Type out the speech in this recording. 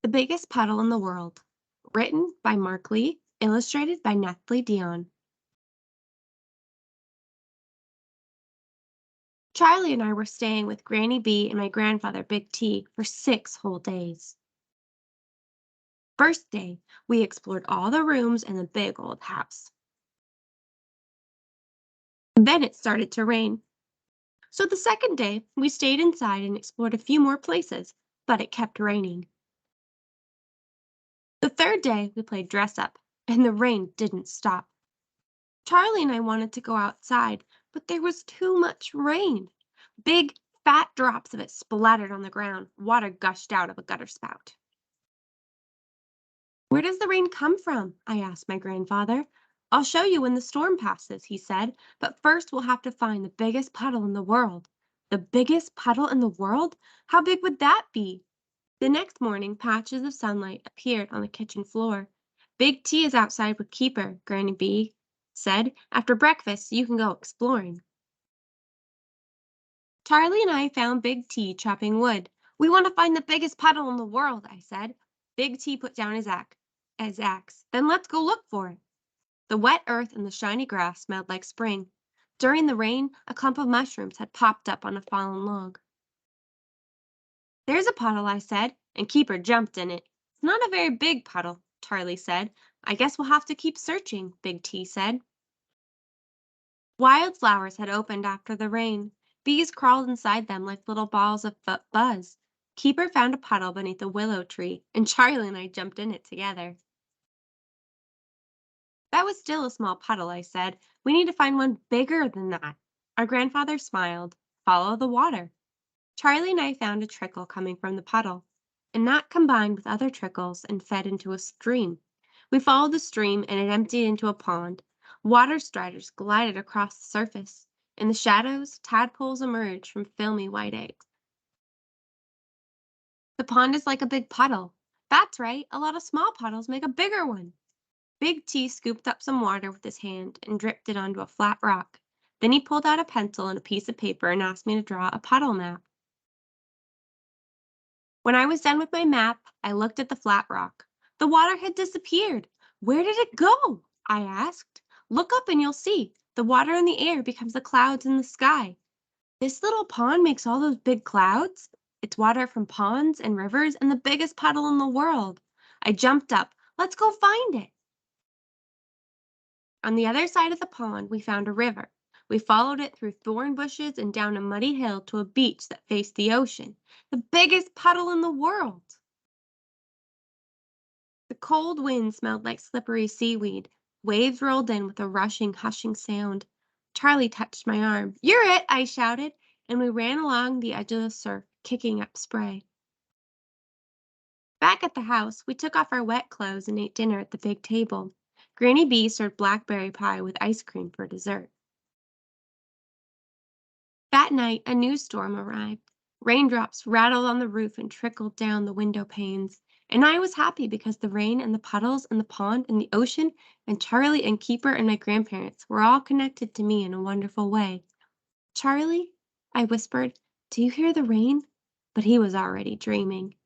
The Biggest Puddle in the World. Written by Mark Lee, illustrated by Nathalie Dion. Charlie and I were staying with Granny B and my grandfather Big T for 6 whole days. First day, we explored all the rooms in the big old house. Then it started to rain. So the second day, we stayed inside and explored a few more places, but it kept raining. The third day, we played dress up, and the rain didn't stop. Charlie and I wanted to go outside, but there was too much rain. Big, fat drops of it splattered on the ground. Water gushed out of a gutter spout. "Where does the rain come from?" I asked my grandfather. "I'll show you when the storm passes," he said, "but first we'll have to find the biggest puddle in the world." The biggest puddle in the world? How big would that be? The next morning, patches of sunlight appeared on the kitchen floor. "Big T is outside with Keeper," Granny B said. "After breakfast, you can go exploring." Charlie and I found Big T chopping wood. "We want to find the biggest puddle in the world," I said. Big T put down his axe. "Then let's go look for it." The wet earth and the shiny grass smelled like spring. During the rain, a clump of mushrooms had popped up on a fallen log. "There's a puddle," I said, and Keeper jumped in it. "It's not a very big puddle," Charlie said. "I guess we'll have to keep searching," Big T said. Wild flowers had opened after the rain. Bees crawled inside them like little balls of buzz. Keeper found a puddle beneath a willow tree, and Charlie and I jumped in it together. "That was still a small puddle," I said. "We need to find one bigger than that." Our grandfather smiled. "Follow the water." Charlie and I found a trickle coming from the puddle, and that combined with other trickles and fed into a stream. We followed the stream, and it emptied into a pond. Water striders glided across the surface. In the shadows, tadpoles emerged from filmy white eggs. "The pond is like a big puddle." "That's right. A lot of small puddles make a bigger one." Big T scooped up some water with his hand and dripped it onto a flat rock. Then he pulled out a pencil and a piece of paper and asked me to draw a puddle map. When I was done with my map, I looked at the flat rock. The water had disappeared. "Where did it go?" I asked. "Look up and you'll see. The water in the air becomes the clouds in the sky." "This little pond makes all those big clouds?" "It's water from ponds and rivers and the biggest puddle in the world." I jumped up. "Let's go find it." On the other side of the pond, we found a river. We followed it through thorn bushes and down a muddy hill to a beach that faced the ocean. The biggest puddle in the world! The cold wind smelled like slippery seaweed. Waves rolled in with a rushing, hushing sound. Charlie touched my arm. "You're it!" I shouted, and we ran along the edge of the surf, kicking up spray. Back at the house, we took off our wet clothes and ate dinner at the big table. Granny B served blackberry pie with ice cream for dessert. That night, a new storm arrived. Raindrops rattled on the roof and trickled down the window panes. And I was happy because the rain and the puddles and the pond and the ocean and Charlie and Keeper and my grandparents were all connected to me in a wonderful way. "Charlie," I whispered, "do you hear the rain?" But he was already dreaming.